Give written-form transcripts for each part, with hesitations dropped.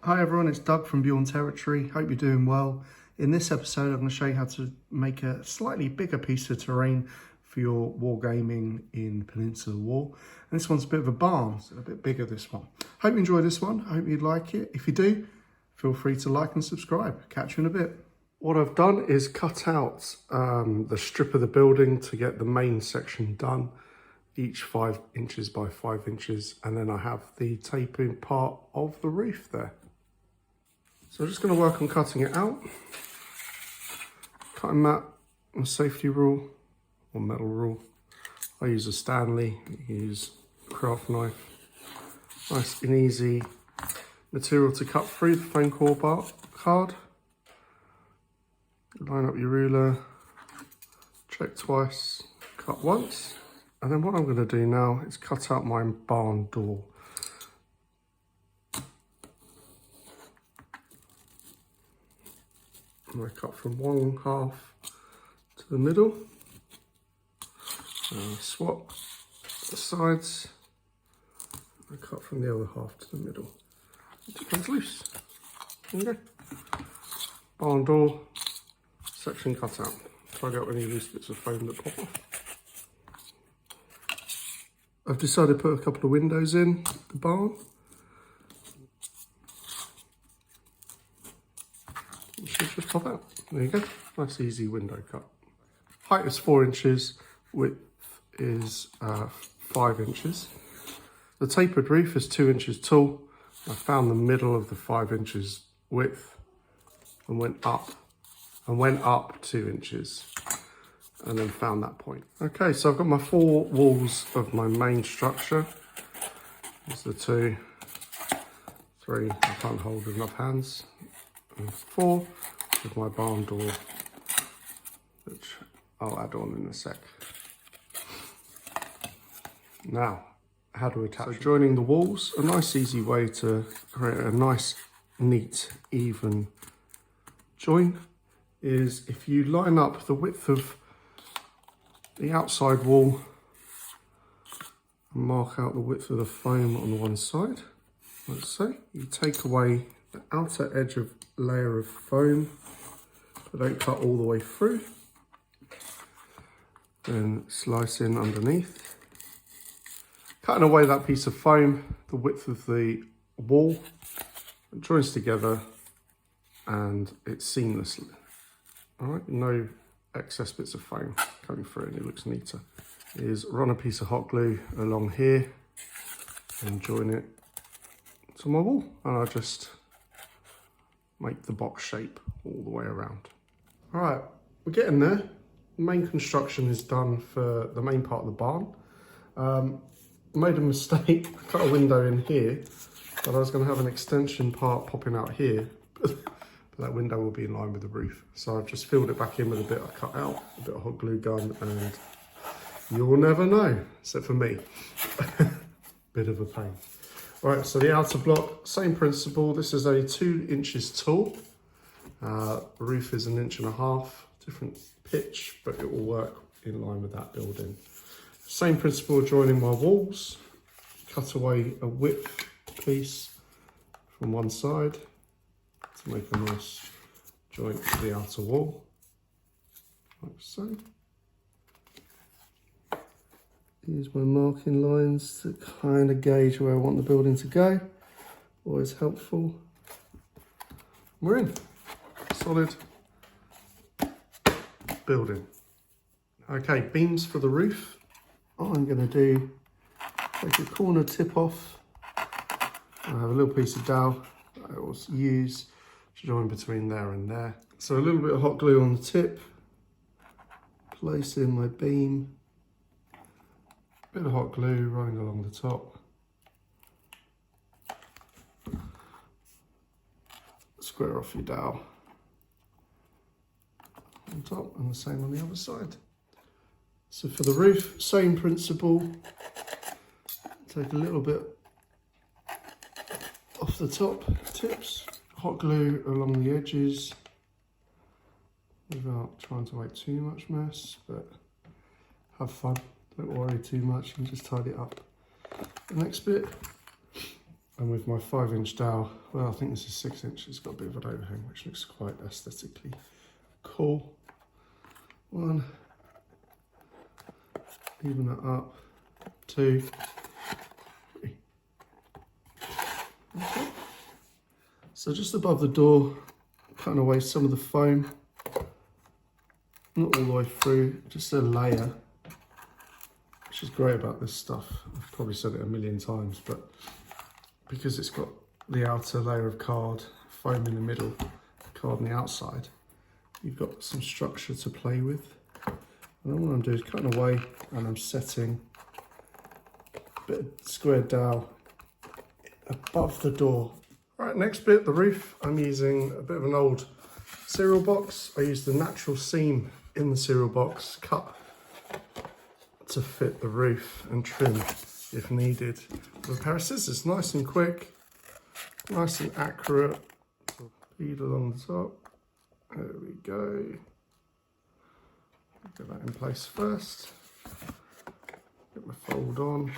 Hi everyone, it's Doug from Beyond Territory. Hope you're doing well. In this episode, I'm going to show you how to make a slightly bigger piece of terrain for your wargaming in Peninsular War. And this one's a bit of a barn, so a bit bigger this one. Hope you enjoy this one. Hope you'd like it. If you do, feel free to like and subscribe. Catch you in a bit. What I've done is cut out the strip of the building to get the main section done, each 5 inches by 5 inches, and then I have the taping part of the roof there. So I'm just going to work on cutting it out. Cutting mat, a safety rule or metal rule. I use a Stanley, use a craft knife. Nice and easy material to cut through the foam core card. Line up your ruler, check twice, cut once. And then what I'm going to do now is cut out my barn door. I cut from one half to the middle, swap the sides, I cut from the other half to the middle. It comes loose. There you go. Barn door, section cut out. Try out any loose bits of foam that pop off. I've decided to put a couple of windows in the barn. Just pop out. There you go. Nice easy window cut. Height is 4 inches, width is 5 inches. The tapered roof is 2 inches tall. I found the middle of the 5 inches width and went up 2 inches and then found that point. Okay, so I've got my 4 walls of my main structure. There's the 2, 3, I can't hold with enough hands, and 4 with my barn door, which I'll add on in a sec. Now, how to attach it? So joining the walls, a nice easy way to create a nice, neat, even join is if you line up the width of the outside wall and mark out the width of the foam on the one side, like so. You take away the outer edge of layer of foam, but don't cut all the way through. Then slice in underneath. Cutting away that piece of foam, the width of the wall, it joins together and it's seamlessly. All right, no excess bits of foam coming through and it looks neater. Is run a piece of hot glue along here and join it to my wall, and I just make the box shape all the way around. All right, we're getting there. The main construction is done for the main part of the barn. Made a mistake, I cut a window in here, but I was going to have an extension part popping out here, but that window will be in line with the roof. So I've just filled it back in with a bit I cut out, a bit of hot glue gun, and you'll never know, except for me. Bit of a pain. Right, so the outer block, same principle. This is a 2 inches tall. The roof is 1.5 inches, different pitch, but it will work in line with that building. Same principle, joining my walls. Cut away a width piece from one side to make a nice joint to the outer wall, like so. Use my marking lines to kind of gauge where I want the building to go. Always helpful. We're in. Solid building. Okay, beams for the roof. All I'm going to do, take a corner tip off. I have a little piece of dowel that I will use to join between there and there. So a little bit of hot glue on the tip. Place in my beam. Bit of hot glue running along the top. Square off your dowel on top, and the same on the other side. So for the roof, same principle. Take a little bit off the top tips, hot glue along the edges without trying to make too much mess, but have fun. Don't worry too much, you can just tidy it up. The next bit, And with my 5-inch dowel, well, I think this is 6-inch, it's got a bit of an overhang, which looks quite aesthetically cool. 1, even that up, 2, 3. Okay. So just above the door, cutting away some of the foam, not all the way through, just a layer, which is great about this stuff. I've probably said it a million times, but because it's got the outer layer of card, foam in the middle, card on the outside, you've got some structure to play with. And then what I'm doing is cutting away and I'm setting a bit of square dowel above the door. Right, next bit, the roof. I'm using a bit of an old cereal box. I used the natural seam in the cereal box cut to fit the roof and trim if needed with a pair of scissors. Nice and quick, nice and accurate. Feed along the top. There we go. Get that in place first. Get my fold on.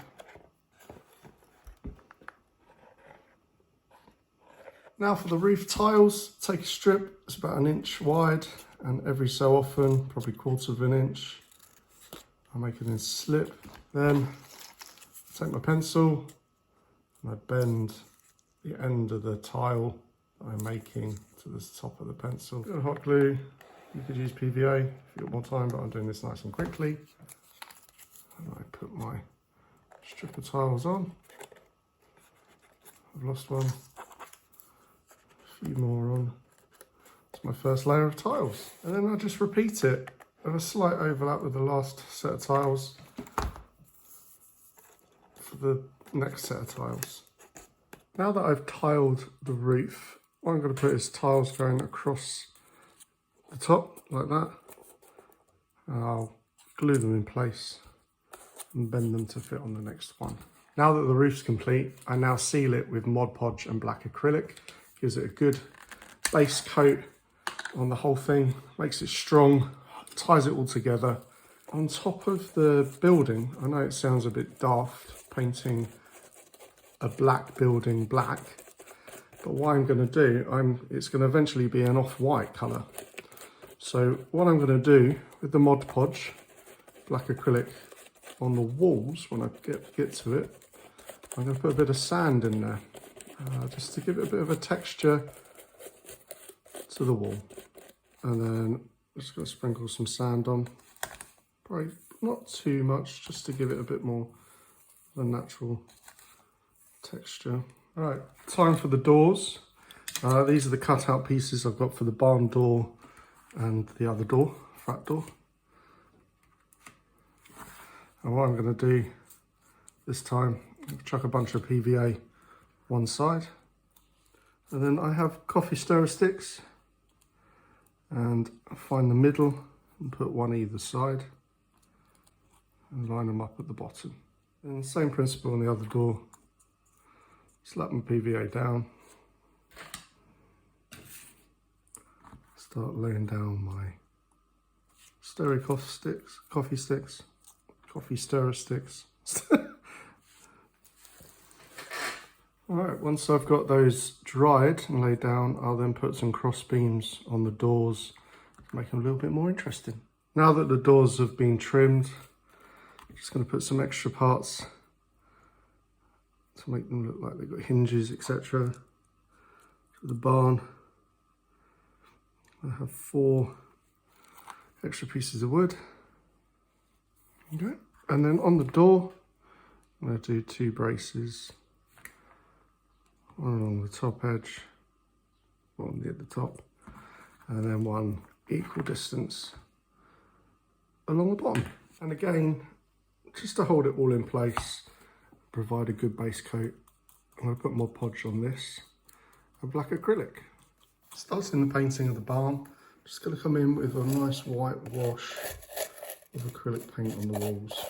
Now for the roof tiles, take a strip, it's about 1 inch wide, and every so often, probably 1/4 of an inch, I make it in slip. Then I take my pencil and I bend the end of the tile that I'm making to the top of the pencil. Bit of hot glue, you could use PVA if you've got more time, but I'm doing this nice and quickly. And I put my strip of tiles on. I've lost one. A few more on. It's my first layer of tiles. And then I just repeat it with a slight overlap with the last set of tiles for the next set of tiles. Now that I've tiled the roof, what I'm going to put is tiles going across the top like that. And I'll glue them in place and bend them to fit on the next one. Now that the roof's complete, I now seal it with Mod Podge and black acrylic. Gives it a good base coat on the whole thing, makes it strong, ties it all together. On top of the building, I know it sounds a bit daft painting a black building black, but what I'm going to do, it's going to eventually be an off-white colour. So what I'm going to do with the Mod Podge, black acrylic on the walls, when I get to it, I'm going to put a bit of sand in there, just to give it a bit of a texture to the wall. And then I'm just going to sprinkle some sand on, probably not too much, just to give it a bit more of a natural texture. All right, time for the doors. These are the cutout pieces I've got for the barn door and the other door, front door. And what I'm going to do this time, chuck a bunch of PVA one side, and then I have coffee stirrer sticks, and I find the middle and put one either side and line them up at the bottom. And the same principle on the other door. Slap my PVA down, start laying down my coffee stirrer sticks. Alright, once I've got those dried and laid down, I'll then put some cross beams on the doors to make them a little bit more interesting. Now that the doors have been trimmed, I'm just going to put some extra parts to make them look like they've got hinges, etc. For the barn, I have 4 extra pieces of wood. Okay. And then on the door, I'm going to do 2 braces. One along the top edge, one near the top, and then one equal distance along the bottom. And again, just to hold it all in place, provide a good base coat, I'm going to put Mod Podge on this and black acrylic. Starting the painting of the barn, just going to come in with a nice white wash of acrylic paint on the walls.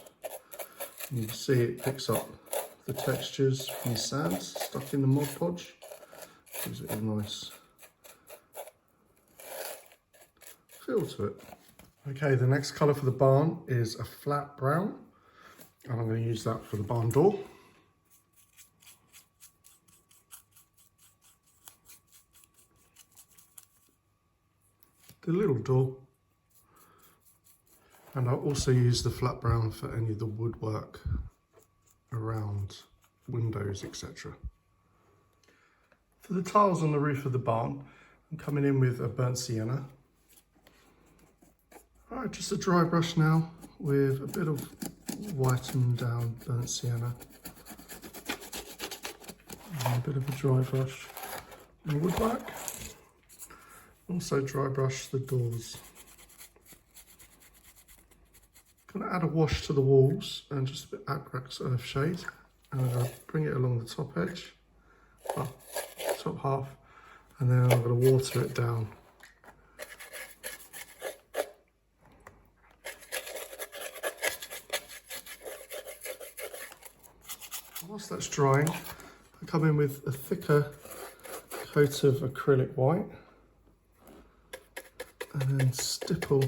And you can see it picks up the textures from the sand stuck in the Mod Podge. Gives it a nice feel to it. Okay, the next colour for the barn is a flat brown, and I'm going to use that for the barn door. the little door. And I'll also use the flat brown for any of the woodwork around windows, etc. For the tiles on the roof of the barn, I'm coming in with a burnt sienna. Alright, just a dry brush now with a bit of whitened down burnt sienna. And a bit of a dry brush on the woodwork. Also dry brush the doors. Gonna add a wash to the walls and just a bit Acrax Earth Shade, and I'm gonna bring it along the top edge, well, top half, and then I'm gonna water it down. Whilst that's drying, I come in with a thicker coat of acrylic white, and then stipple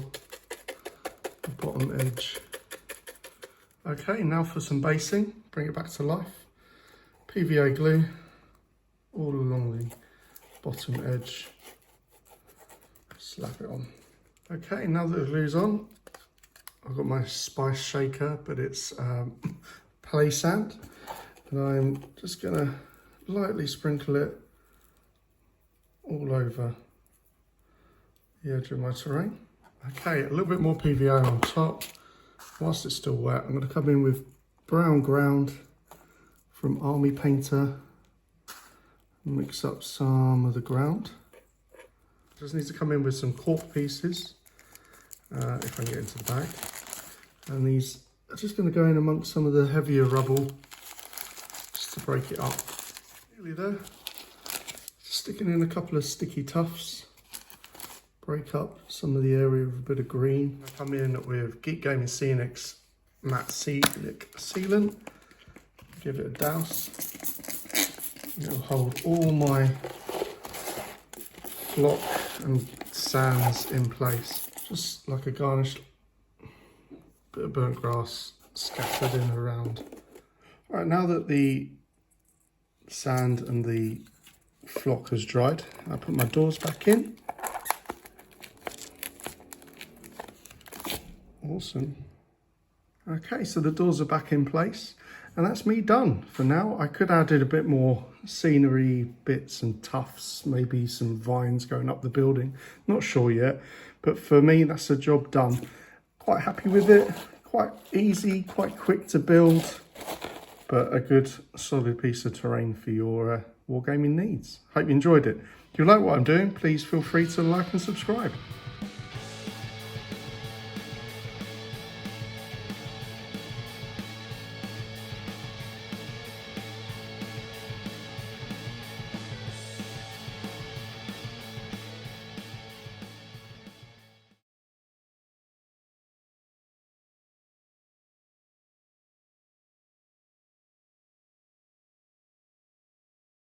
the bottom edge. Okay, now for some basing, bring it back to life. PVA glue all along the bottom edge, slap it on. Okay, now that the glue's on, I've got my spice shaker, but it's play sand, and I'm just gonna lightly sprinkle it all over the edge of my terrain. Okay, a little bit more PVA on top. Whilst it's still wet, I'm going to come in with brown ground from Army Painter. Mix up some of the ground. Just need to come in with some cork pieces, if I can get into the bag. And these are just going to go in amongst some of the heavier rubble, just to break it up. Nearly there. Sticking in a couple of sticky tufts. Break up some of the area with a bit of green. I come in with Geek Gaming Scenic's matte sealant. Give it a douse. It'll hold all my block and sands in place. Just like a garnish, bit of burnt grass scattered in around. All right, now that the sand and the flock has dried, I put my doors back in. Awesome. Okay, so the doors are back in place, and that's me done for now. I could add in a bit more scenery bits and tufts, maybe some vines going up the building. Not sure yet, but for me, that's the job done. Quite happy with it. Quite easy, quite quick to build, but a good solid piece of terrain for your wargaming needs. Hope you enjoyed it. If you like what I'm doing, please feel free to like and subscribe.